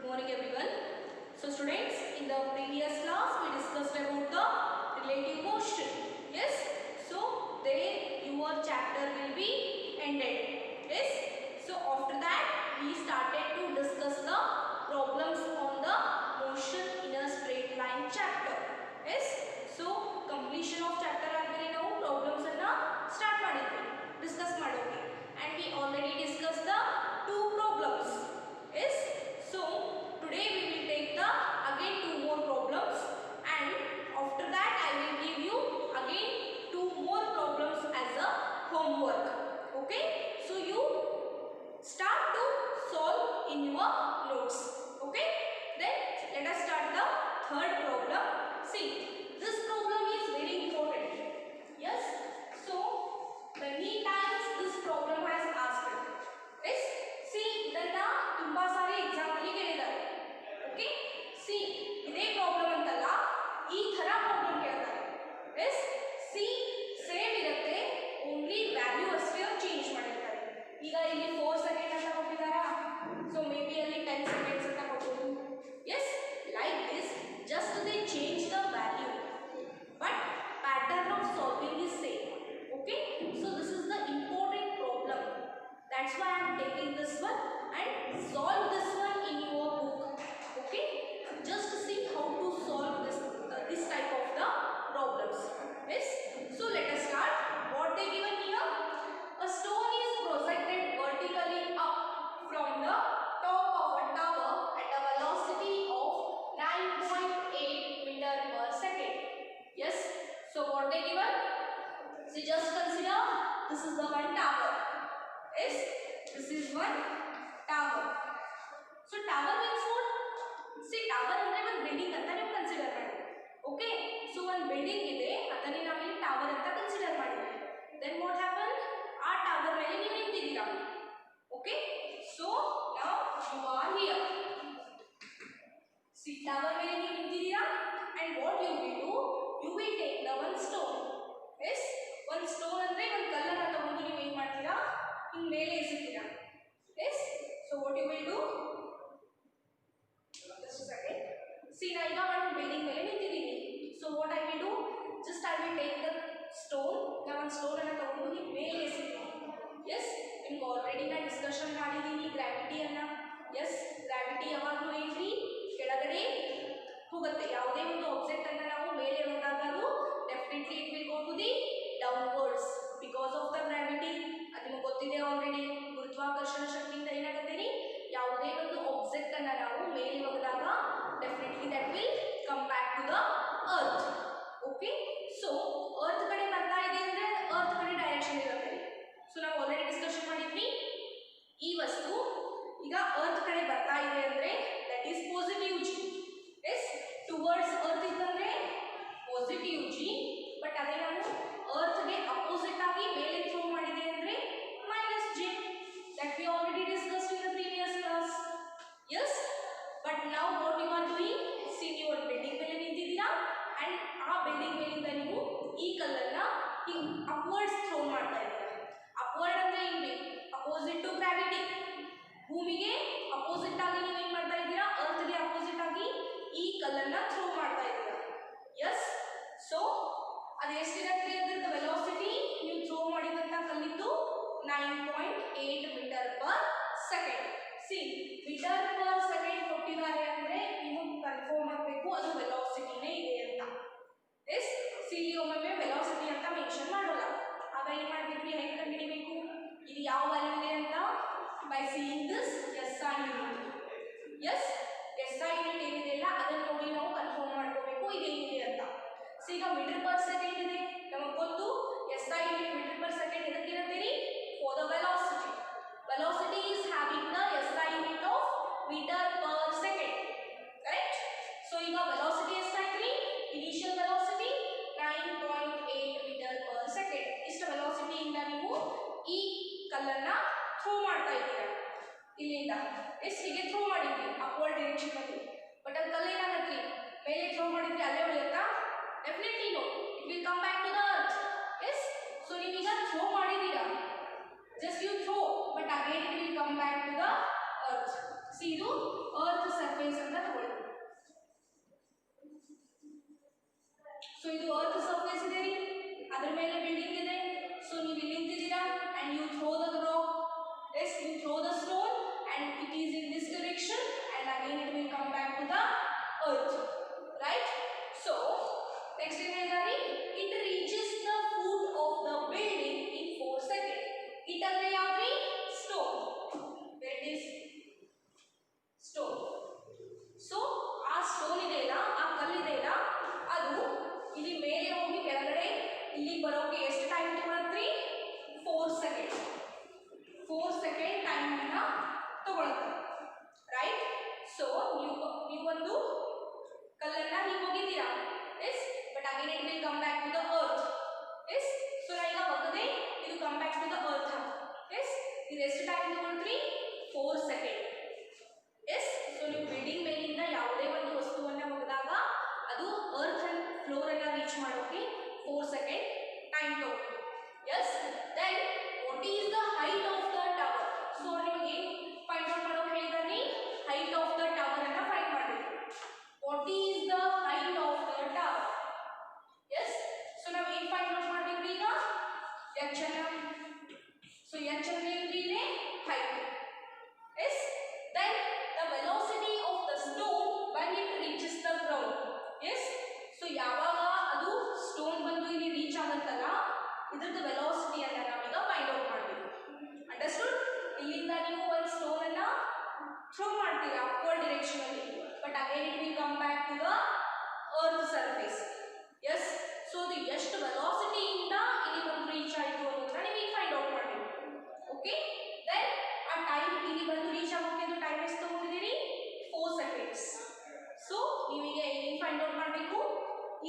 morning everyone. So students, in the previous class we discussed about the relative motion. Yes. So there your chapter will be ended. Yes. So after that we started to discuss the problems on the motion in a straight line chapter. Yes. So completion of chapter ಆದ್ಮೇಲೆ ನಾವು problems ಅನ್ನ start ಮಾಡಿದ್ವಿ, discuss ಮಾಡೋಕೆ, and we already discussed the two problems. Yes. So today we will take the again two more problems, and after that I will give you again two more problems as a homework. Okay. So you start to solve in your notes. Okay. Then let us start the third problem. See, this problem is very important. Yes. So many times this problem has asked. Yes. See, ಇದನ್ನ ತುಂಬಾ ಸಾರಿ exam ಅಲ್ಲಿ ಕೇಳಿದ್ದಾರೆ. Okay. C ಇದೇ problem ಅಂತಲ್ಲ, ಈ ತರ problem ಕೇಳ್ತಾರೆ. S. C same ಇರುತ್ತೆ, ಓನ್ಲಿ ವ್ಯಾಲ್ಯೂ ಅಷ್ಟೇ ಚೇಂಜ್ ಮಾಡಿರ್ತಾರೆ. ಈಗ ಇಲ್ಲಿ 4 ಸೆಕೆಂಡ್ ಅಂತ ಕೊಟ್ಟಿದ್ದಾರಾ, ಸೊ ಮೇ ಬಿ ಅಲ್ಲಿ 10 ಸೆಕೆಂಡ್ಸ್ ಅಂತ ಕೊಡಬಹುದು. Yes, like this, just they change the value, but pattern of solving is same. Okay. So this is the important problem. That's why I am taking this one and solve this one in your book. Okay. Just see how to solve this type of the problems. Yes. So let us start. What they given here? A stone is projected vertically up from the top of a tower at a velocity of 9.8 meter per second. Yes. So what they given? So just consider this is the one tower. Yes, this is one tower. So tower means what? See, tower ಅಂದ್ರೆ ಒಂದು building ಅಂತ ನೀವು consider ಮಾಡಿ. Okay. So ಒಂದು building ಇದೆ, ಅದನ್ನೇ ನಾವು ಇಲ್ಲಿ ಟವರ್ ಅಂತ ಕನ್ಸಿಡರ್ ಮಾಡಿದ್ವಿ. Then what happen? ಆ ಟವರ್ ಮೇಲೆ ನೀವು ನಿಂತಿದ್ದೀರಾ. Okay. So now you are here. See tower ಮೇಲೆ ನೀವು ನಿಂತಿದ್ದೀರಾ, and what you will do, you will take the one stone. Yes, ಒಂದು ಸ್ಟೋನ್ ಅಂದ್ರೆ ಒಂದು ಕಲ್ಲನ್ನ ತಗೊಂಡು ನೀವು ಏನು ಮಾಡ್ತೀರಾ, ಹಿಂಗೆ ಮೇಲೆ ಎಸಿತೀರಾ. Yes. So what you will do, just second. See ನಾ ಈಗ ಒಂದು ಬಿಲ್ಡಿಂಗ್ ಮೇಲೆ ನಿಂತಿದ್ದೀನಿ. So what I will do, just I will take the stone. ನಾ ಒಂದು ಸ್ಟೋನ್ ಅನ್ನ ತಗೊಂಡು ಹಿಂಗೆ ಮೇಲೆ ಎಸಿತೀನಿ. ಎಸ್, ನಿಮ್ಗೆ ಆಲ್ರೆಡಿ ನಾನು ಡಿಸ್ಕಷನ್ ಮಾಡಿದ್ದೀನಿ ಗ್ರಾವಿಟಿಯನ್ನ. ಎಸ್, ಗ್ರಾವಿಟಿ ಯಾವಾಗಲೂ ಏನ್ರಿ, ಕೆಳಗಡೆ ಹೋಗುತ್ತೆ. ಯಾವುದೇ ಒಂದು ಆಬ್ಜೆಕ್ಟ್ ಅನ್ನ ನಾವು ಮೇಲೆ ಹೋದಾಗ ಅದು definitely it will go to the downwards because of the gravity. ಅದು ನಿಮಗೆ ಗೊತ್ತಿದೆ ಆಲ್ರೆಡಿ. ಗುರುತ್ವಾಕರ್ಷಣ ಶಕ್ತಿಯಿಂದ ಏನಾಗುತ್ತೆ ರೀ, ಯಾವುದೇ ಒಂದು ಆಬ್ಜೆಕ್ಟ್ ಅನ್ನ ನಾವು ಮೇಲೆ ಹೋಗಿದಾಗ definitely that will come back to the earth. Okay. So earth ಕಡೆ ಬರ್ತಾ ಇದೆ ಅಂದ್ರೆ ಅರ್ತ್ ಕಡೆ ಡೈರೆಕ್ಷನ್ ಇರುತ್ತೆ. ಸೊ ನಾವು ಆಲ್ರೆಡಿ ಡಿಸ್ಕಷನ್ ಮಾಡಿದ್ವಿ, ಈ ವಸ್ತು ಈಗ ಅರ್ತ್ ಕಡೆ ಬರ್ತಾ ಇದೆ ಅಂದ್ರೆ that is positive g. Yes, towards earth ಇತ್ತಂದ್ರೆ ಪಾಸಿಟಿವ್ ಜಿ, ಬಟ್ ಅದೇ ನಾನು ಅರ್ತ್ಗೆ ಅಪೋಸಿಟ್ ಆಗಿ ಮೇಲೆ ಥ್ರೋ ಮಾಡಿದೆ ಅಂದ್ರೆ minus j. That we already discussed in the previous class. Yes. But now what you are doing? See, you are building ಮೇಲೆ ನಿಂತಿದ್ದೀರಾ, and ಆ building ಮೇಲಿಂದ ನೀವು ಈ ಕಲ್ಲನ್ನ ಹಿಂಗೆ ಅಪ್ವರ್ಡ್ಸ್ ಥ್ರೋ ಮಾಡ್ತಾ ಇದ್ದೀರಾ. ಅಪ್ವರ್ಡ್ ಅಂದ್ರೆ ಏನು? Opposite to gravity. ಭೂಮಿಗೆ ಅಪೋಸಿಟ್ ಆಗಿ ನೀವು ಏನು ಮಾಡ್ತಾ ಇದ್ದೀರಾ, ಅರ್ತ್ಗೆ ಅಪೋಸಿಟ್ ಆಗಿ ಈ ಕಲ್ಲನ್ನ ಥ್ರೋ ಮಾಡ್ತಾ ಇದ್ದೀರಾ. ಎಸ್. ಸೊ ಅದು ಎಷ್ಟಿರುತ್ತೆ ಅದರದ್ದು ವೆಲಾಸಿಟಿ, ನೀವು ಥ್ರೋ ಮಾಡಿದಂಥ ಕಲ್ಲಿದ್ದು 9.8 meter per second. See, meter per second ಕೊಟ್ಟಿದ್ದಾರೆ ಅಂದ್ರೆ ನೀವು ಕನ್ಫರ್ಮ್ ಆಗಬೇಕು ಅದು ವೆಲಾಸಿಟಿನೇ ಇದೆ ಅಂತ. ಎಸ್. ಸಿ, ಇಲ್ಲಿ ಒಮ್ಮೊಮ್ಮೆ ವೆಲಾಸಿಟಿ ಅಂತ ಮೆನ್ಷನ್ ಮಾಡೋಲ್ಲ. ಆಗ ಏನು ಮಾಡಬೇಕು, ಹೇಗೆ ಕಂಡುಹಿಡಿಬೇಕು ಇದು ಯಾವ ವ್ಯಾಲ್ಯೂ ಇದೆ ಅಂತ? By seeing this S I unit. Yes, S I unit ಏನಿದೆ ಅಲ್ಲ ಅದನ್ನು ನೋಡಿ ನಾವು ಕನ್ಫರ್ಮ್ ಮಾಡ್ಕೋಬೇಕು ಇದೇನಿದೆ ಅಂತ. ಸಿ, ಈಗ ಮೀಟರ್ ಪರ್ ಸೆಕೆಂಡ್ ಇದೆ, ನಮಗೆ ಗೊತ್ತು S I unit meter per second ಇದಕ್ಕಿರುತ್ತೆ ರೀ, for the velocity. Velocity is having the SI unit of meter per second. Correct? So, ಈಗ velocity ಎಷ್ಟಾಯ್ತು? Initial velocity 9.8 meter per second. ಇಷ್ಟು velocity ಇಂದ ನೀವು ಈ ಕಲ್ಲನ್ನ ಥ್ರೋ ಮಾಡ್ತಾ ಇದ್ದೀರಾ ಇಲ್ಲಿಂದ. ಎಷ್ಟು ಹೀಗೆ ಥ್ರೋ ಮಾಡಿದ್ರಿ ಅಪ್ವರ್ಡ್ ಡೈರೆಕ್ಷನ್ ಅಲ್ಲಿ, ಬಟ್ ಅದು ಕಲ್ಲು ಏನಾಗತ್ರಿ, ಮೇಲೆ ಥ್ರೋ ಮಾಡಿದ್ರಿ ಅಲ್ಲೇ ಉಳಿಯುತ್ತಾ? Definitely no, it will come back to the earth. Yes. So ನೀವೀಗ ಥ್ರೋ ಮಾಡಿದ್ದೀರಾ, just you throw, but again it will come back to the earth. See, ಇದು earth surface ಇದು ಅರ್ತ್ ಸರ್ಫೇಸ್ ಇದೆ ರೀ, ಅದ್ರ ಮೇಲೆ ಬಿಲ್ಡಿಂಗ್ ಇದೆ. ಸೊ ನೀವು ಇಲ್ಲಿ ನಿಂತಿದ್ದೀರಾ and you throw the rock, yes, you throw the stone and it is in this direction and again it will come back to the earth, right? So next is it reaches the foot of the building in 4 seconds. It andre yavri stone, where it is stone. So ಆ stone ಇದೆ ಇಲ್ಲ, ಆ ಕಲ್ಲು ಇದೆ ಇಲ್ಲ, ಅದು ಇಲ್ಲಿ ಮೇಲೆ ಹೋಗಿ ಕೆಳಗಡೆ ಇಲ್ಲಿ ಬರೋಕೆ ಎಷ್ಟು ಟೈಮ್ ತಗೊಳುತ್ತೆ? 4 ಸೆಕೆಂಡ್. 4 ಸೆಕೆಂಡ್ ಟೈಮ್ ಅನ್ನ ತಗೊಳುತ್ತೆ, ರೈಟ್? ಸೊ ನೀವು ಒಂದು ಕಲ್ಲನ್ನ ಹೀಗೆ ಹೋಗಿದ್ದೀರಾ, yes, but again it will come back to the earth, yes. So ನಾ ಈಗ ಒಗದೆ ಇದು come back to the earth, yes. ಇದು ಎಷ್ಟು ಟೈಮ್ ತಗೊಳ್ತೀರಿ? 4 ಸೆಕೆಂಡ್, ಎಸ್. ಸೊ ನೀವು ಬಿಲ್ಡಿಂಗ್ ಮೇಲಿಂದ ಯಾವುದೇ ಒಂದು ವಸ್ತುವನ್ನ ಒಗೆದಾಗ ಅದು ಅರ್ತ್ ಅಂಡ್ ಫ್ಲೋರ್ ಅನ್ನ ರೀಚ್ ಮಾಡೋಕೆ 4 ಸೆಕೆಂಡ್ ಟೈಮ್ ತಗೊಳ್ಳುತ್ತೆ, yes. Then what is the height of the tower? So ನಿಮಗೆ ಫೈಂಡ್ ಔಟ್ ಮಾಡೋಕೆ ಹೇಳಿದಾನೆ, ಹೈಟ್ ಆಫ್ ದ ಟವರ್ ಅನ್ನ ಫೈಂಡ್ ಮಾಡಬೇಕು. What is the height of the tower? Yes. So ನಾವು ಏನು ಫೈಂಡ್ ಔಟ್ ಮಾಡಬೇಕು ಈಗ? h ಅನ್ನ. ಸೊ h ಅಂದ್ರೆ ಏನ್ರಿ? Height, yes. Then the velocity of the stone when it reaches the ground, yes. so ಯಾವಾಗ ಅದು ಸ್ಟೋನ್ ಬಂದು ಇಲ್ಲಿ ರೀಚ್ ಆಗುತ್ತಲ್ಲ, ಇದರದ್ದು ವೆಲಾಸಿಟಿ ಅನ್ನ ನಾವೀಗ ಫೈಂಡ್ ಔಟ್ ಮಾಡಬೇಕು. ಅಂಡರ್ಸ್ಟುಡ್? ಇಲ್ಲಿಂದ ನೀವು ಒಂದು ಸ್ಟೋನ್ ಅನ್ನ ಥ್ರೋ ಮಾಡ್ತೀರಾ ಅಪ್ವರ್ಡ್ ಡೈರೆಕ್ಷನ್ ಅಲ್ಲಿ, but again it will come back to the earth surface, yes. So ಅದು ಎಷ್ಟು ವೆಲಾಸಿಟಿ ಇಂದ ಇಲ್ಲಿ ಬಂದು ರೀಚ್ ಆಯಿತು ಅನ್ನೋದನ್ನ ನೀವು ಈಗ ಫೈಂಡ್ ಔಟ್ ಮಾಡಬೇಕು, ಓಕೆ. ದೆನ್ ಆ ಟೈಮ್ ಇಲ್ಲಿ ಬಂದು ರೀಚ್ ಆಗೋಕೆ ಅದು ಟೈಮ್ ಎಷ್ಟು ತಗೊಂಡಿದ್ದೀರಿ? 4 ಸೆಕೆಂಡ್ಸ್. ಸೊ ನೀವೀಗ ಏನು ಫೈಂಡ್ ಔಟ್ ಮಾಡಬೇಕು?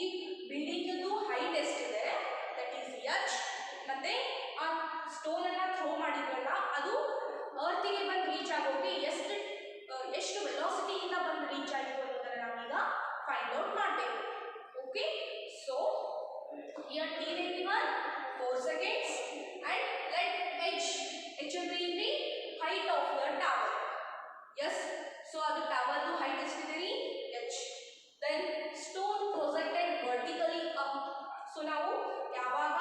ಈ ಬಿಲ್ಡಿಂಗ್ ಹೈಟ್ ಎಷ್ಟಿದೆ, ದಟ್ ಈಸ್ h, ಮತ್ತೆ ಆ ಸ್ಟೋನ್ ಅನ್ನ ಥ್ರೋ ಮಾಡಿದ್ರಲ್ಲ ಅದು ಅರ್ತಿಗೆ ಬಂದು ರೀಚ್ ಆಗೋಕೆ ಎಷ್ಟು ವೆಲಾಸಿಟಿಯಿಂದ ಬಂದು ರೀಚ್ ಆಯಿತು ಅನ್ನೋದನ್ನ ನಾವೀಗ ಫೈಂಡ್ ಔಟ್ ಮಾಡಬೇಕು, okay. So here t rate 4 seconds and let h ಅಂದ್ರೆ ಏನ್ರಿ? height of the tower, yes. so ಅದು ಟವರ್ ಹೈಟ್ ಎಷ್ಟಿದೆ ರೀ? h. then stone projected vertically up. So ನಾವು ಯಾವಾಗ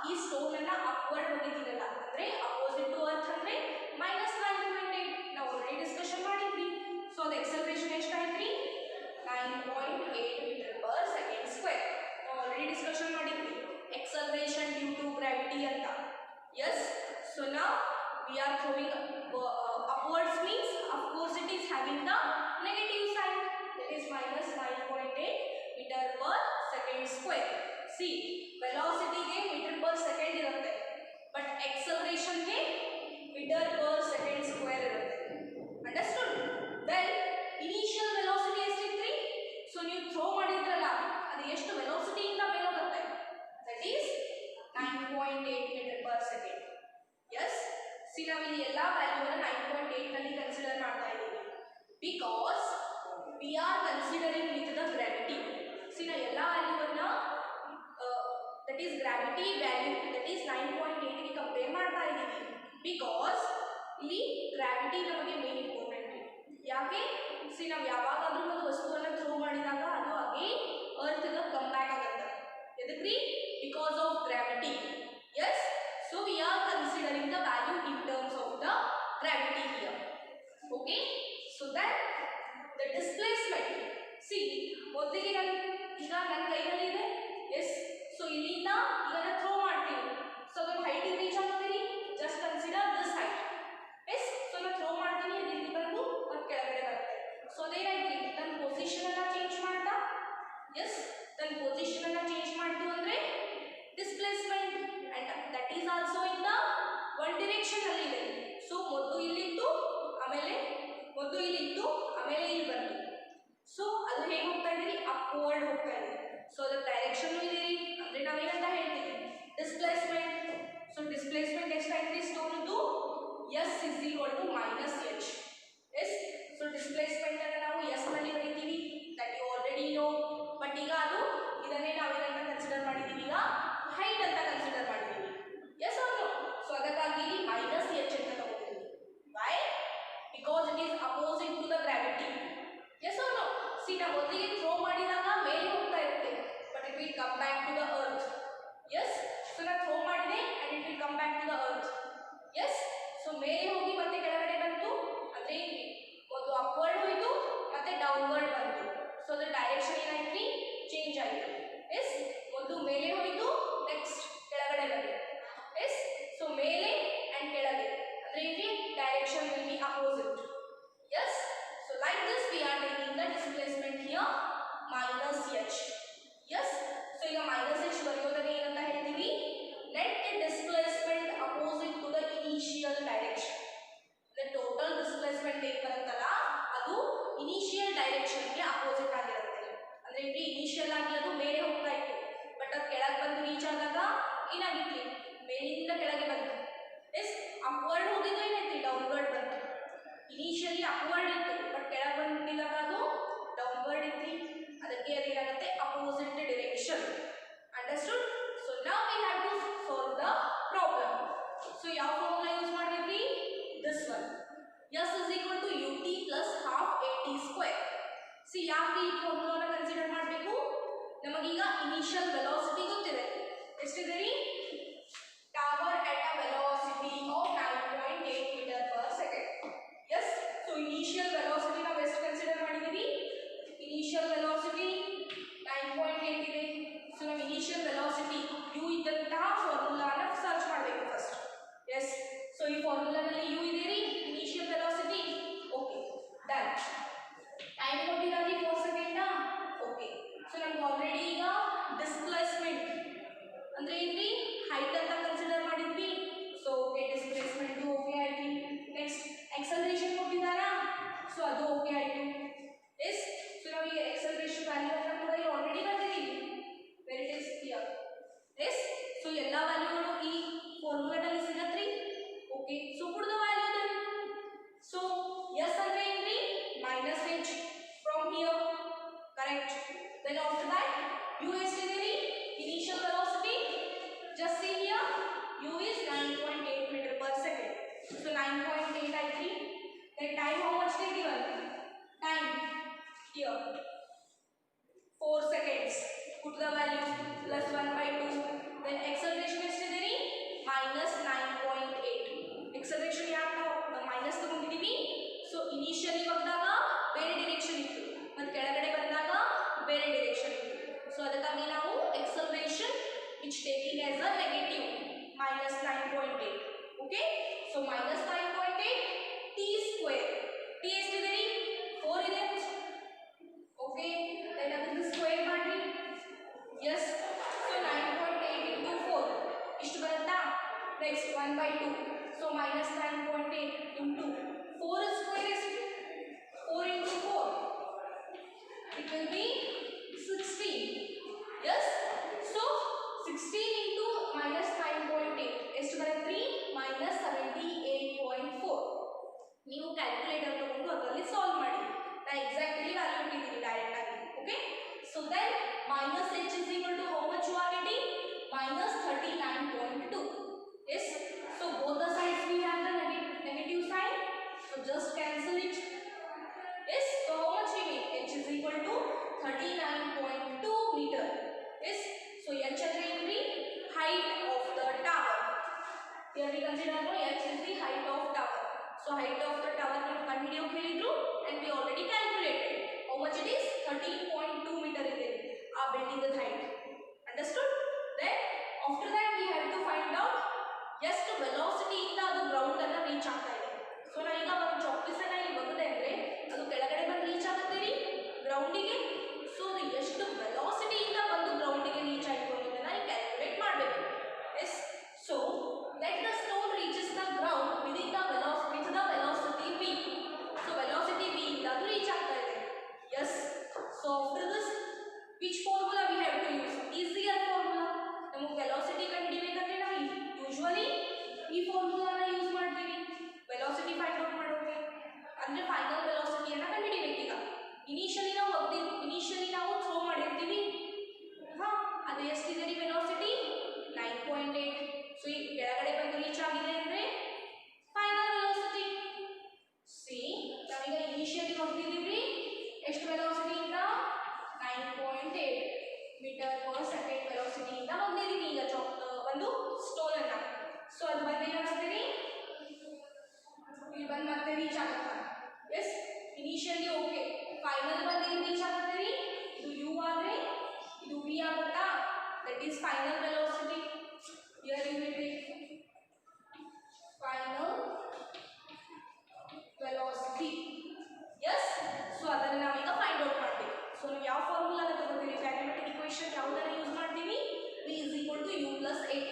ಈ ಸ್ಟೋನ್ ಅನ್ನ ಅಪ್ವರ್ಡ್ ಹೋಗಿದ್ದೀರಲ್ಲ, ಅಂದ್ರೆ ಅಪೋಸಿಟ್ ಟು ಅರ್ತ್ ಅಂದ್ರೆ -9.8 ನಾವು ಆಲ್ರೆಡಿ ಡಿಸ್ಕಷನ್ ಮಾಡಿದ್ವಿ. ಸೊ ಅದು ಎಕ್ಸಲರೇಷನ್ ಎಷ್ಟಾಯ್ತು? 9.8 ಮೀಟರ್ ಪರ್ ಸೆಕೆಂಡ್ ಸ್ಕ್ವೇರ್. ನಾವು ಆಲ್ರೆಡಿ ಡಿಸ್ಕಷನ್ ಮಾಡಿದ್ವಿ ಎಕ್ಸಲರೇಷನ್ ಡ್ಯೂ ಟು ಗ್ರಾವಿಟಿ ಅಂತ, yes. so now we are throwing upwards means of course it is having the negative sign, that is -9.8 meter per second square. see velocity ಗೆ meter per second ಇರುತ್ತೆ, but acceleration ಗೆ meter per second square ಇರುತ್ತೆ, understood? then initial velocity ಎಷ್ಟಿತ್ತು? so ನೀವು throw ಮಾಡಿದ್ರಲ್ಲ ಅದು ಎಷ್ಟು velocity ಇಂದ ಮೇಲೆ ಹೋಗುತ್ತೆ? that is 9.8 meter per second, yes. see ನಾವು ಇಲ್ಲಿ ಎಲ್ಲಾ ವ್ಯಾಲ್ಯೂ ಅನ್ನು 9.8 ನಲ್ಲಿ ಕನ್ಸಿಡರ್ ಮಾಡ್ತಾ ಇದ್ದೀವಿ, because we are considering with the gravity. see ನಾವು ಎಲ್ಲಾ ವ್ಯಾಲ್ಯೂ ಅನ್ನು that is gravity value, that is 9.8 ಗೆ ಕಂಪೇರ್ ಮಾಡ್ತಾ ಇದ್ದೀವಿ, ಬಿಕಾಸ್ ಇಲ್ಲಿ ಗ್ರಾವಿಟಿ ನಮಗೆ ಮೇನ್ ಇಂಪಾರ್ಟೆಂಟ್. ಯಾಕೆ? see ನಾವು ಯಾವಾಗಾದ್ರೂ ಒಂದು ವಸ್ತುವನ್ನು ಥ್ರೋ ಮಾಡಿದಾಗ ಅದು ಅಗೇನ್ ಅರ್ತ್ ಗೆ ಕಮ್ ಬ್ಯಾಕ್ ಆಗುತ್ತೆ, ಎದಕ್ರಿ? Because of gravity, yes. so we are considering the value in terms of the gravity here, okay. so then the displacement, see ಮೊದಲಿಗೆ ಈಗ ನನ್ನ ಕೈಯಲ್ಲಿ ಇದೆ, yes. so ಇಲ್ಲಿಂದ ಈಗ ನಾನು ಥ್ರೋ ಮಾಡ್ತೀನಿ, ಸೊ ಅದು ಹೈಟ್ ರೀಚ್ ಆಗ್ತೀನಿ, just consider this height, yes. so ನಾನು ಥ್ರೋ ಮಾಡ್ತೀನಿ, ಅದು ಇಲ್ಲಿ ಬಂದು ಮತ್ತೆ ಕೆಳಗಡೆ ಬರುತ್ತೆ. ಸೊ ಅದೇನಾಯ್ತು? ನನ್ನ ಪೊಸಿಷನ್ ಅನ್ನ ಚೇಂಜ್ ಮಾಡ್ತಾ, yes, ನನ್ನ ಪೊಸಿಷನ್ ಅನ್ನ ಚೇಂಜ್ ಮಾಡ್ತು ಅಂದ್ರೆ displacement, and that is also in the one direction ಅಲ್ಲಿ ಇದೆ. ಸೊ ಮೊದಲು ಇಲ್ಲಿತ್ತು, ಆಮೇಲೆ ಇಲ್ಲಿ ಬಂತು. ಸೊ ಅದು ಹೇಗೆ ಹೋಗ್ತಾ ಇದೆ? ಅಪ್ವರ್ಡ್ ಹೋಗ್ತಾ ಇದೆ. ಸೊ ಅದರ ಡೈರೆಕ್ಷನ್ ಇದೆ, ಅಂದ್ರೆ ನಾವೇನಂತ ಹೇಳ್ತೀವಿ? ಡಿಸ್ಪ್ಲೇಸ್ಮೆಂಟ್. ಸೊ ಡಿಸ್ಪ್ಲೇಸ್ಮೆಂಟ್ ಎಷ್ಟಾಯ್ತು ಸ್ಟೋನ್ದು? s is equal to -h, yes. So displacement ಅನ್ನು ನಾವು s ನಲ್ಲಿ ಬರೀತೀವಿ, that you already know. But ಈಗ ಅದು ಇದನ್ನೇ ನಾವೇನಂತ ಕನ್ಸಿಡರ್ ಮಾಡಿದೀವಿ? ಈಗ ಹೈಟ್ ಅಂತ ಕನ್ಸಿಡರ್ ಮಾಡಿದೀವಿ, yes or no? ಸೊ ಅದಕ್ಕಾಗಿ ಇಲ್ಲಿ -h ಅಂತ ತಗೊಂಡಿದ್ದೀವಿ. why? because it is opposite to the gravity, yes or no? see ನಾವು ಮೊದಲಿಗೆ ಥ್ರೋ ಮಾಡಿದಾಗ ಮೇಲೆ ಹೋಗ್ತಾ ಇರುತ್ತೆ, but it will come back to the earth. Yes, so na throw ಮಾಡಿದೆ and it will come back to the earth. Yes, so ಮೇಲೆ ಹೋಗಿ ಮತ್ತೆ ಕೆಳಗಡೆ ಬಂತು ಅಂದ್ರೆ ಒಂದು upward ಹೋಯಿತು ಮತ್ತೆ downward ಬಂತು. So the direction ಏನಾಯ್ತು ಚೇಂಜ್ ಆಯಿತು. Yes, ಒಂದು ಮೇಲೆ ಹೋಯಿತು next ಕೆಳಗಡೆ ಬಂತು. Yes, so ಮೇಲೆ and ಕೆಳಗೆ ಅಂದ್ರೆ ಇಲ್ಲಿ direction will be opposite. Yes, so like this we are taking the displacement here minus h. Yes, so ಈಗ minus h ಬರೆಯೋದನ್ನ ಏನಂತ ಹೇಳ್ತೀವಿ, net displacement opposite to the initial direction. The total displacement ಏನು ಬರುತ್ತಲ್ಲ ಅದು initial direction ಗೆ opposite ಆಗಿರುತ್ತೆ. ಅಂದ್ರೆ ಇಲ್ಲಿ initial ಆಗಿ ಅದು ಮೇಲೆ ಹೋಗ್ತಾ ಇತ್ತು, ಬಟ್ ಅದು ಕೆಳಗೆ ಬಂದು ರೀಚ್ ಆದಾಗ ಏನಾಗಿತ್ತು, ಮೇಲಿಂದ ಕೆಳಗೆ ಬಂತು. ಎಸ್, ಅಪ್ವರ್ಡ್ ಹೋಗಿದ್ದು ಏನಾಯ್ತು, ಡೌನ್ವರ್ಡ್ ಬಂತು. ಇನಿಷಿಯಲಿ ಅಪ್ವರ್ಡ್ ಇತ್ತು, ಬಟ್ ಕೆಳಗೆ ಬಂದಿದ್ದಾಗ ಅದು ಡೌನ್ವರ್ಡ್ ಇತ್ತು. ಅದಕ್ಕೆ ಅದೇನಾಗುತ್ತೆ, opposite direction. Understood? So now we have to solve the problem. So ಯಾವ ಫಾರ್ಮುಲಾ ಯೂಸ್ ಮಾಡಬೇಕ್ರಿ, this one, s is equal to ut plus half at square. See ಯಾಕೆ ಈ ಫಾರ್ಮುಲಾನ ಕನ್ಸಿಡರ್ ಮಾಡಬೇಕು, ನಮಗೀಗ ಇನಿಷಿಯಲ್ ವೆಲಾಸಿಟಿ ಗೊತ್ತಿದೆ. ಎಷ್ಟಿದೆ ರೀ, tower at a velocity of 9.8 meter per second. Yes, so initial velocity ನಾವು ಎಷ್ಟು ಕನ್ಸಿಡರ್ ಮಾಡಿದೀವಿ, initial velocity 9.8 ಇದೆ. ಸೊ ನಾವು initial velocity u ಇದ್ದಂತಹ ಫಾರ್ಮುಲಾನ ಸರ್ಚ್ ಮಾಡಬೇಕು ಫಸ್ಟ್. ಎಸ್, ಸೊ ಈ ಫಾರ್ಮುಲಾದಲ್ಲಿ u ಇದೆ ರೀ, initial velocity. Okay, done. Time ಕೊಟ್ಟಿದ್ದಾರೆ 4 ಸೆಕೆಂಡ್. ಓಕೆ, ಸೊ ನಮ್ಗೆ ಆಲ್ರೆಡಿ ಈಗ ಡಿಸ್ಪ್ಲೇಸ್ಮೆಂಟ್ ಅಂದ್ರೆ ಇಲ್ಲಿ ಹೈಟ್ ಅಂತ ಕನ್ಸಿಡರ್ ಮಾಡಿದ್ವಿ. ಸೊ ಓಕೆ, ಡಿಸ್ಪ್ಲೇಸ್ಮೆಂಟ್ ಓಕೆ ಆಯ್ತು. ನೆಕ್ಸ್ಟ್ ಎಕ್ಸಲರೇಷನ್ ಕೊಟ್ಟಿದ್ದಾರಾ, ಸೊ ಅದು ಓಕೆ ಆಯ್ತು. ಎಸ್, ಸೊ ನಾವು ಈಗ ಎಕ್ಸಲರೇಷನ್ ವ್ಯಾಲ್ಯೂ ಅಂತ ಕೂಡ ಇಲ್ಲಿ ಆಲ್ರೆಡಿ ಬರ್ತಿದ್ದೀವಿ. Where it is here. Yes, so ಎಲ್ಲ ವ್ಯಾಲ್ಯೂಗಳು ಈ ಫಾರ್ಮುಲಾದಲ್ಲಿ ಸಿಗತ್ರಿ. Okay, so put the value then. So S ಅಂದ್ರೆ ಏನ್ರಿ, minus h from here, correct. Then after that u ಎಷ್ಟಿದೆ ರೀ, initial velocity. Just see here, u is 9.8 meter per second. So 9.8 I3. Then time how much they given? Time here 4 seconds. Put the value plus 1 by 2. Then acceleration is minus 9.8. Acceleration yaaka minus ತಗೊಂಡಿದ್ದೀವಿ. So initially ಬಂದಾಗ ಬೇರೆ direction ಇತ್ತು, ಮತ್ತೆ ಕೆಳಗಡೆ ಬಂದಾಗ ಬೇರೆ direction ಇತ್ತು. So ಅದಕ್ಕಾಗಿ ನಾವು acceleration which taking as a negative minus 9.8. okay, so minus 9.8 t square. t ಎಷ್ಟಿದೆ ರೀ, 4 ಇದೆ. okay, then ಅದಕ್ಕೆ ಸ್ಕ್ವೇರ್ ಮಾಡಿ. yes, so 9.8 into 4 ಇಷ್ಟು ಬರುತ್ತಾ. next 1 by 2. so minus 9.8 into 4 square is 4 into 4, it will be 16. yes, so 16 into minus 9.8 ಎಷ್ಟು ಬರುತ್ತೆ, minus 78.4. ನೀವು ಕ್ಯಾಲ್ಕುಲೇಟರ್ ತಗೊಂಡು ಅದರಲ್ಲಿ ಸಾಲ್ವ್ ಮಾಡಿ. ನಾ ಎಕ್ಸಾಕ್ಟ್ಲಿ ವ್ಯಾಲ್ಯೂ ಇಟ್ಟಿದ್ದೀನಿ ಡೈರೆಕ್ಟ್ ಆಗಿ. Okay, so then minus h is equal to how much you are getting, minus 39.2. yes, so both the sides we have the negative sign, so just cancel it. yes, so how much we make, h is equal to 39.2 meter. yes, so h ಅಂದ್ರೆ ಏನ್ರಿ, height of the tower. here we consider no h is the height of tower. so height of the tower ನಾವು ಕಂಡುಹಿಡಿಯೋಕೆ ಹೇಳಿದ್ರು and we already calculated how much it is, 13.2 meter ಇದೆ ಆ building height. understood? then after that we have to find out ಎಷ್ಟು velocity ಇಂದ ಅದು ground ಅನ್ನ reach ಆಗ್ತಾ ಇದೆ. ಸೊ ನಾನು ಈಗ ಒಂದು ಚಾಕ್ಲೇಸ್ ಅನ್ನ ಇಲ್ಲಿ ಬಗ್ಗದೆ ಅಂದ್ರೆ ಅದು ಕೆಳಗಡೆ ಬಂದು ರೀಚ್ ಆಗುತ್ತೆ ರೀ ಗ್ರೌಂಡಿಗೆ. ಸೊ ಅದು ಎಷ್ಟು ವೆಲಾಸಿಟಿ ಇಂದ ಬಂದು ಗ್ರೌಂಡಿಗೆ ರೀಚ್ ಆಯಿತು ಅನ್ನೋದನ್ನ ಕ್ಯಾಲ್ಕುಲೇಟ್ ಮಾಡಬೇಕು. Yes, so let the stone reaches the ground within the velocity v. so velocity v ಇಂದ ಅದು ರೀಚ್ ಆಗ್ತಾ ಇದೆ. yes, so after this which formula we have to use, easier formula. ನಮಗೆ ವೆಲಾಸಿಟಿ ಕಂಡುಹಿಡಿಯಬೇಕಂದ್ರೆ ನಾವು usually ಈ ಫಾರ್ಮುಲಾನ use ಮಾಡ್ತೀವಿ velocity find out ಮಾಡೋಕೆ. ಅಂದ್ರೆ ಫೈನಲ್ ವೆಲಾಸಿಟಿಯನ್ನು ಕಂಡುಹಿಡಿಯಬೇಕು. ಈಗ ಇನಿಷಿಯಲಿ ನಾವು ಥ್ರೋ ಮಾಡಿರ್ತೀವಿ, ಅದು ಎಷ್ಟಿದೆ ರೀ ವೆಲಾಸಿಟಿ, 9.8. ಸೊ ಈಗ ಕೆಳಗಡೆ ಬಂದು ರೀಚ್ ಆಗಿದೆ ಅಂದ್ರೆ ಫೈನಲ್ ವೆಲಾಸಿಟಿ. ಸಿ ನಾವೀಗ ಇನಿಷಿಯಲಿ ಹೋಗ್ತಿದ್ದೀವಿ ಎಷ್ಟು ವೆಲಾಸಿಟಿ ಇಂದ, 9.8. ಮೀಟರ್ ಪರ್ ಸೆಕೆಂಡ್ ವೆಲಾಸಿಟಿಯಿಂದ ಹೋಗ್ತಿದ್ದೀನಿ ಈಗ ಒಂದು ಸ್ಟೋನ್ ಅನ್ನ. ಸೊ ಅದು ಬಂದು ಏನಾಗ್ತೀನಿ ಇಲ್ಲಿ ಬಂದು ಮತ್ತೆ ರೀಚ್ ಆಗುತ್ತೆ. ಎಸ್ ಇನಿಷಿಯಲಿ ಓಕೆ, ಫೈನಲ್ ಬಂದು ಇಲ್ಲಿ ರೀಚ್ ಆಗುತ್ತೆ. ಇದು ಯು ಆದರೆ ಇದು ವಿ ಆಗುತ್ತಾ, that is final velocity. Here you will take final velocity. Yes, so ಅದನ್ನು ನಾವೀಗ ಫೈಂಡ್ ಔಟ್ ಮಾಡ್ತೀವಿ. ಸೊ ನಾವು ಯಾವ ಫಾರ್ಮುಲಾನ ತಗೋತೀವಿ, ಟ್ರಿಗೊನೋಮೆಟ್ರಿಕ್ ಇಕ್ವೇಷನ್ ಯಾವುದನ್ನ ಯೂಸ್ ಮಾಡ್ತೀವಿ, v is equal to u plus at.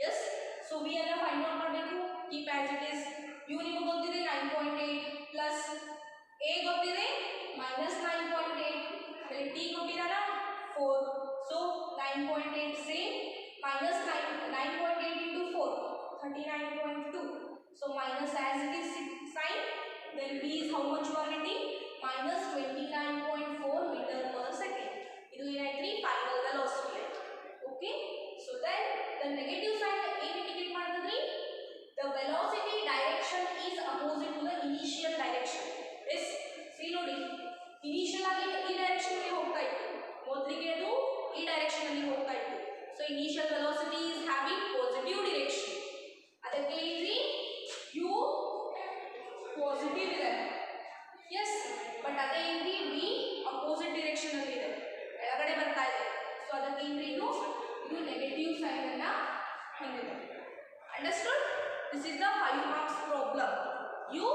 Yes, so v ಅನ್ನು ಫೈಂಡ್ ಔಟ್ ಮಾಡಬೇಕು. Keep as it is. u ನಿಮಗೆ ಗೊತ್ತಿದೆ 9.8 ಪ್ಲಸ್ a ಗೊತ್ತಿದೆ ಮೈನಸ್ 9.8, ಅಲ್ಲಿ t ಕೊಟ್ಟಿರಲ್ಲ 4. So 9.8 same minus 9.8 into 4 39.2. so minus as it is sign, then v is how much you are getting, minus 29.4 meter per second. ಇದು ಏನಾಯ್ತು final velocity. Okay, so then the negative sign ಏನು indicate ಮಾಡ್ತದ್ರಿ, the velocity direction is opposite to the initial direction. Yes, see ನೋಡಿ, initial ಆಗಿ ಈ direction ಅಲ್ಲಿ ಹೋಗ್ತಾ ಇತ್ತು, ಮೊದಲಿಗೆ ಅದು ಈ ಡೈರೆಕ್ಷನ್ ಅಲ್ಲಿ ಹೋಗ್ತಾ ಇತ್ತು. So initial velocity is having positive direction. ಅದಕ್ಕೆ ಏನ್ರಿ ಯು ಪಾಸಿಟಿವ್ ಇದೆ. ಎಸ್, ಬಟ್ ಅದೇ ಏನ್ರಿ ವಿ ಅಪೋಸಿಟ್ ಡೈರೆಕ್ಷನ್ ಅಲ್ಲಿ ಇದೆ, ಕೆಳಗಡೆ ಬರ್ತಾ ಇದೆ. ಸೊ ಅದಕ್ಕೆ ಏನ್ರಿ ಇದು ನೆಗೆಟಿವ್ ಸೈನ್ ಅನ್ನ ಹೊಂದಿದೆ. Understood? This is the 5 marks problem. You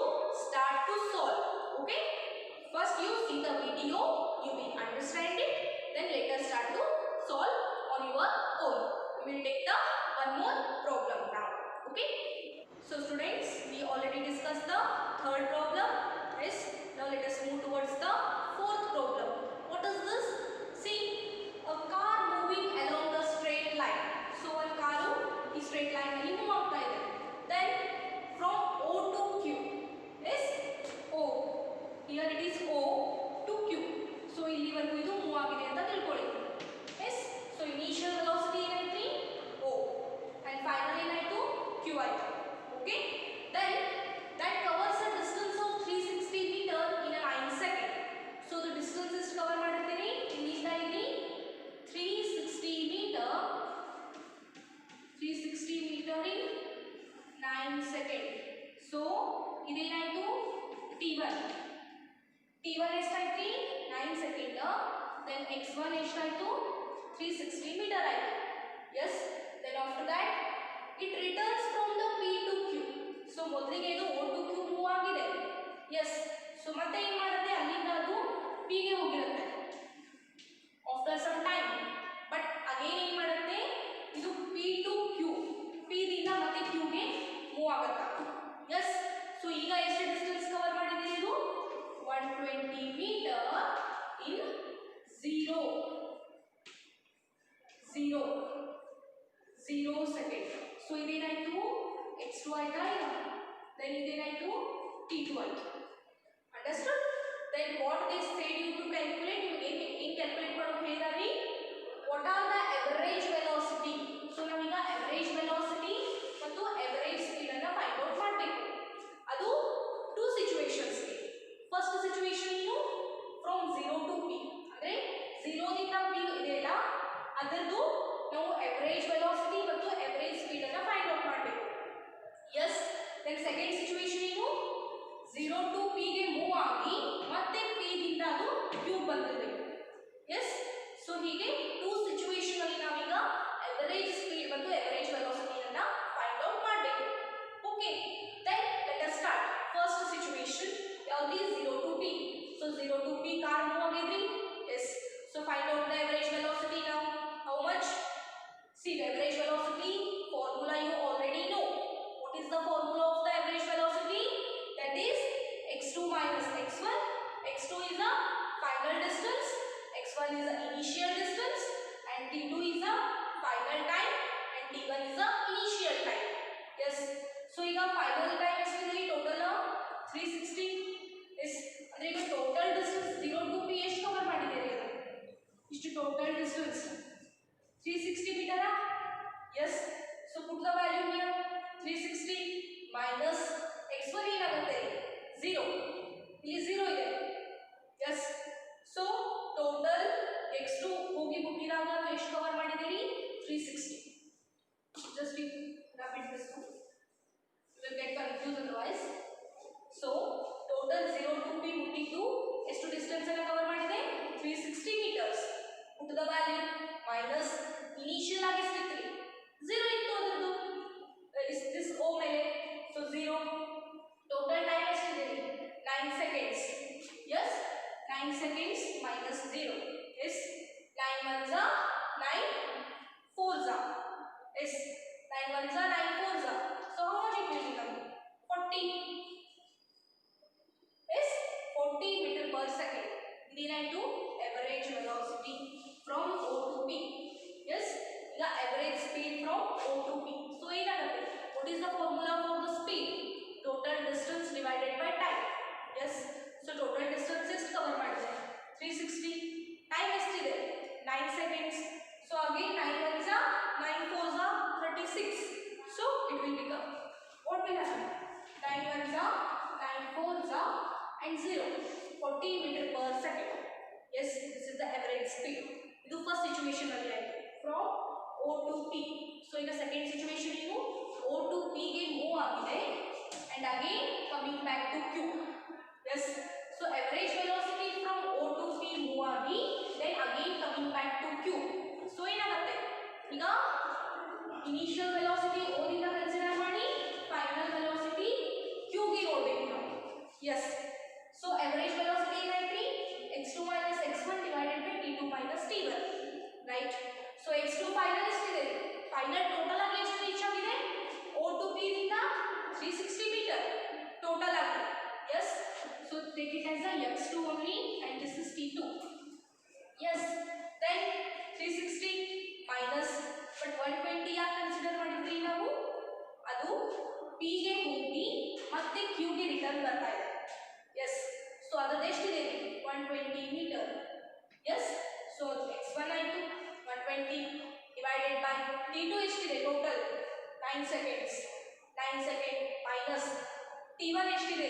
start to solve. Okay, first you see the video, you will understand it, then later start to solve on your own. We will take the one more problem now. Okay, so students, we already discussed the third problem. Yes, now let us move towards the fourth problem. What is this? See, a car moving along the straight line. So one car is straight line alli move aagta ide. Then from O to Q. Yes, O, here it is O to Q. So ಇಲ್ಲಿವರೆಗೂ ಇದು move ಆಗಿದೆ ಅಂತ ತಿಳ್ಕೊಳ್ಳಿ. Yes, so initial velocity ಏನಾಯ್ತು O, and final ಏನಾಯ್ತು Q ಆಯ್ತು. Okay, then that covers a distance of 360 meter in a 9 second. So the distance ಎಷ್ಟು cover ಮಾಡಿರ್ತೀನಿ, ಇಲ್ಲಿಂದ ಇಲ್ಲಿ 360 meter in 9 second. ಸೊ ಇದೇನಾಯ್ತು T1 ಎಷ್ಟಾಯ್ತು 9 ಸೆಕೆಂಡ್. ದೆನ್ x1 ಎಷ್ಟಾಯ್ತು 360 ಮೀಟರ್ ಆಯ್ತು. Yes, then after that it returns from the P to Q. So ಮೊದಲಿಗೆ ಇದು O to Q ಮೂವ್ ಆಗಿದೆ. ಎಸ್, ಸೊ ಮತ್ತೆ ಏನು ಮಾಡುತ್ತೆ, ಅಲ್ಲಿಂದ ಅದು P ಗೆ ಹೋಗಿರುತ್ತೆ after some time. But again ಏನು ಮಾಡುತ್ತೆ, ಇದು P to Q, P ದಿಂದ ಮತ್ತೆ Q ಗೆ ಮೂವ್ ಆಗುತ್ತೆ. ಎಸ್, ಸೊ ಈಗ ಎಷ್ಟು ಡಿಸ್ಟೆನ್ಸ್ ಕವರ್ ಮಾಡಿದೆ, ಇದು 120 meter in 0 ಸೆಕೆಂಡ್. ಸೊ ಇದೇನಾಯ್ತು x2 ಆಯ್ತಾ ಇಲ್ಲ, ದೆನ್ ಇದೇನಾಯ್ತು t2 ಆಯ್ತು. Understood? Then what they said you to calculate, ಏನು ಕ್ಯಾಲ್ಕುಲೇಟ್ ಮಾಡೋಕೆ ಹೇಳಿದಾರಿ, what are the average velocity. So ನಾವೀಗ ಎವರೇಜ್ ವೆಲಾಸಿಟಿ ಮತ್ತು ಎವರೇಜ್ ಸ್ಪೀಡ್ ಅನ್ನು ಫೈಂಡ್ ಔಟ್ ಮಾಡಬೇಕು. ಅದು 2 ಸಿಚುವೇಶನ್ಸ್. ಫಸ್ಟ್ ಸಿಚುವೇಶನ್ ಏನು, ಫ್ರಮ್ 0 to P, ಅಂದರೆ 0 ದಿಂದ P ಇದೆಯಲ್ಲ ಅದರದ್ದು ನಾವು ಎವರೇಜ್ ವೆಲಾಸಿಟಿ ಮತ್ತು ಎವರೇಜ್ ಸ್ಪೀಡ್ ಅನ್ನು ಫೈಂಡ್ ಔಟ್ ಮಾಡಬೇಕು. ಎಸ್, ದೆನ್ ಸೆಕೆಂಡ್ ಸಿಚುವೇಶನ್ ಏನು, 0 to P ಗೆ ಮೂವ್ ಆಗಿ ಮತ್ತೆ P ದಿಂದ ಅದು Q ಬಂದಿರಬೇಕು. ಎಸ್, ಸೊ ಹೀಗೆ 2 ಸಿಚುವೇಶನ್ ಅಲ್ಲಿ ನಾವೀಗ ಎವರೇಜ್ ಸ್ಪೀಡ್ ಮತ್ತು ಎವರೇಜ್ ವೆಲಾಸಿಟಿಯನ್ನು ಫೈಂಡ್ ಔಟ್ ಮಾಡಬೇಕು. Okay, then let us start. First situation ಯಾವುದು, 0 to P. So 0 to P car move ಆಗಿದ್ರಿ. Yes, so find out the average velocity ನಾವು. How much? See, the average velocity formula you already know. What is the formula of the average velocity? That is x2 minus x1. x2 is the final distance, x1 is the initial distance, and t2 is the final time, and t1 is the initial time. Yes, so ಈಗ final time ಎಷ್ಟಿದೆ total 360. Yes, ಅಂದ್ರೆ ಈಗ total distance 0 to P ಎಷ್ಟು cover ಮಾಡಿದ್ದೀರಿ, ಅದು ಇಷ್ಟು total distance 360 ಮೀಟರಾ. Yes, so put the value here, 360 minus x1 ಏನಾಗುತ್ತೆ 0, ಇಲ್ಲಿ 0 ಇದೆ. ಎಸ್, ಸೊ ಟೋಟಲ್ x2 ಹೋಗಿ ಬಿಟ್ಟಿದಾಗ ಟೋಟಲ್ 0 to p ಮುಟ್ಟಿದ್ದು ಎಷ್ಟು ಡಿಸ್ಟೆನ್ಸ್ ಅನ್ನು ಕವರ್ ಮಾಡಿದೆ 360 meters. Put the value minus initial ಆಗಿ ಎಷ್ಟಿತ್ತು 0 ಇತ್ತು ಅದರದ್ದು is this o ಮೇಲೆ so 0 total time ಎಷ್ಟಿದೆ 9 seconds. yes 9 seconds minus 0 is 9 ones are 9 fours are is 9 ones are 9 fours are. So how much it will become 40 is 40 meter per second. ಇದೇನಾಯ್ತು average velocity from O to P. yes ಈಗ average speed from O to P. so ಏನಾಗುತ್ತೆ what is the formula for the speed total distance divided by time. yes so total distance ಎಷ್ಟು cover ಮಾಡಿದೆ 360 time ಎಷ್ಟಿದೆ 9 seconds. so again 9 ones are 9 fours are 36. so it will become what will happen 9 ones are 9 fours are and 0 40 meter per second. yes this is the average speed. ಇದು first situation ಅಲ್ಲಿ ಆಯ್ತು from O to P. so ಈಗ second situation ಏನು O to P ಗೆ move ಆಗಿದೆ and again coming back to Q. yes so average velocity from O to P move ಆಗಿ then again coming back to Q. so ಏನಾಗುತ್ತೆ ಈಗ initial velocity O ದಿಂದ consider ಮಾಡಿ final velocity Q ಗೆ ನೋಡಬೇಕು ನಾವು. yes so average velocity ಏನಾಯ್ತು x2 minus x1 divided by t2 minus t1 right. so x2 final ಎಷ್ಟಿದೆ final total ಆಗಿ ಎಷ್ಟು ರೀಚ್ ಆಗಿದೆ O to P ದಿಂದ 360 meter total ಆಗಿ. yes so take it as a x2 only and this is t2. yes then 360 minus but 120 ಯಾಕೆ consider ಮಾಡಿದ್ರಿ ನಾವು ಅದು P ಗೆ ಹೋಗಿ ಮತ್ತೆ Q ಗೆ ರಿಟರ್ನ್ ಬರ್ತಾ ಇದೆ. yes so ಅದರ ಎಷ್ಟಿದೆ 120 ಮೀಟರ್. yes so x1 ಆಯ್ತು 120 divided by t2 ಎಷ್ಟಿದೆ total 9 seconds 9 second minus t1 ಎಷ್ಟಿದೆ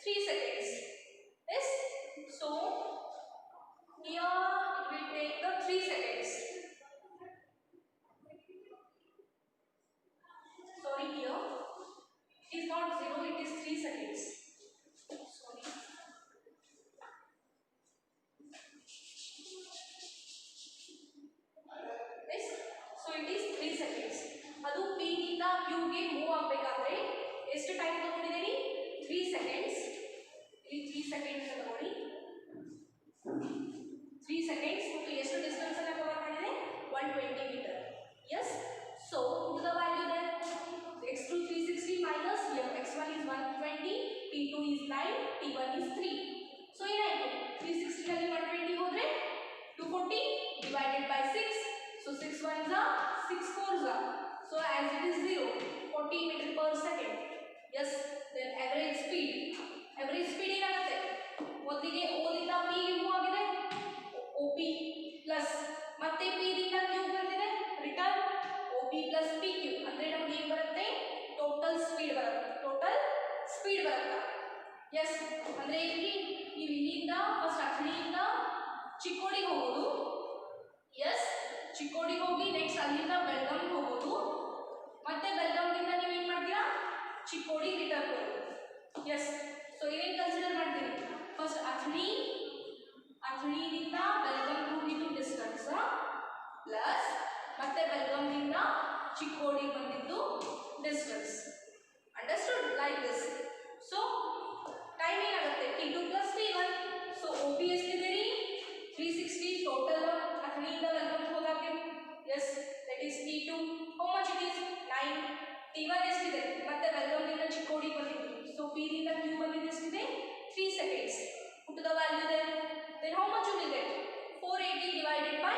3 seconds. yes so here it will take the 3 seconds. sorry here it is not 0 it is 3 seconds. sorry yes so it is 3 seconds. ಅದು P ದಿಂದ Q ಗೆ move ಆಗಬೇಕಾದ್ರೆ ಎಷ್ಟು time ತಗೊಂಡಿದ್ದೀವಿ 3 seconds. ಇಲ್ಲಿ 3 seconds ತಗೊಳ್ಳಿ 3 seconds ಮತ್ತು ಎಷ್ಟು ಡಿಸ್ಟೆನ್ಸ್ ಅನ್ನು ಕವರ್ ಮಾಡಿದೆ 120 metre. yes so put the value there x2 360 minus here x1 is 120 t2 is 9 t1 is 3. so ಏನಾಯ್ತು 360 ನಲ್ಲಿ 120 ಹೋದ್ರೆ 240 divided by 6 so 6 ones are 6 fours are so as it is 0 40 meter per second. yes then average speed ಏನಾಗುತ್ತೆ ಮೊದಲಿಗೆ O ದಿಂದ P ಗೆ move ಆಗಿದೆ OP plus ಮತ್ತೆ P ದಿಂದ Q ಬಂದಿದೆ ರಿಟರ್ನ್ OP ಪ್ಲಸ್ PQ ಅಂದ್ರೆ ನಮಗೆ ಏನು ಬರುತ್ತೆ ಟೋಟಲ್ ಸ್ಪೀಡ್ ಬರುತ್ತೆ. yes ಅಂದ್ರೆ ಇಲ್ಲಿ ನೀವು ಇಲ್ಲಿಂದ ಫಸ್ಟ್ ಅಲ್ಲಿಂದ ಚಿಕ್ಕೋಡಿಗೆ ಹೋಗೋದು. yes ಚಿಕ್ಕೋಡಿಗೆ ಹೋಗಿ ನೆಕ್ಸ್ಟ್ ಅಲ್ಲಿಂದ ಬೆಳಗಾವಿಗೆ ಹೋಗೋದು ಮತ್ತೆ ಬೆಳಗಾವಿಯಿಂದ ನೀವು ಏನು ಮಾಡ್ತೀರಾ ಚಿಕ್ಕೋಡಿಗೆ ರಿಟರ್ನ್ ಹೋಗೋದು. yes so ಏನೇನು ಕನ್ಸಿಡರ್ ಮಾಡ್ತೀವಿ ಫಸ್ಟ್ ಅಥಣಿದಿಂದ ಬೆಳಗಾವಿಗೆ ಹೋಗಿದ್ದು ಡಿಸ್ಟೆನ್ಸ್ ಪ್ಲಸ್ ಮತ್ತೆ ಬೆಳಗಾವಿಯಿಂದ ಚಿಕ್ಕೋಡಿಗೆ ಬಂದಿದ್ದು distance. Understood like this. So time ಏನಾಗುತ್ತೆ t2 plus t1 so OP ಎಷ್ಟಿದೆ ರೀ 360 ಟೋಟಲ್ ಅಥಣಿಯಿಂದ ಬೆಳಗಾವಿಗೆ ಹೋದಾಗ. yes that is t2 how much it is 9 t1 ಎಷ್ಟಿದೆ ಮತ್ತೆ ಬೆಳಗಾವಿಯಿಂದ ಚಿಕ್ಕೋಡಿಗೆ ಬಂದಿದ್ದು so P ದಿಂದ Q ಬಂದಿದ್ದು ಎಷ್ಟಿದೆ 3 seconds. put the value there then how much you will get 480 divided by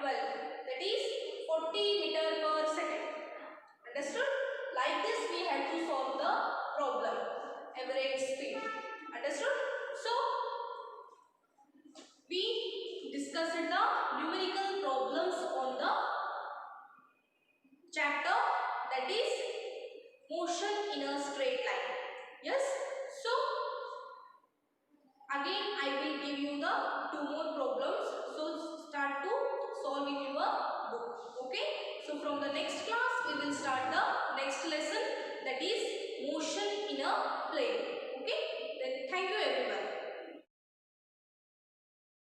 12 that is 40 meter per second. understood like this we have to solve the problem average speed. understood so we discussed the numerical problems on the chapter that is motion in a straight line. yes so again I will give you the 2 more problems so start to solve in your book. okay so from the next class we will start the next lesson that is motion in a plane.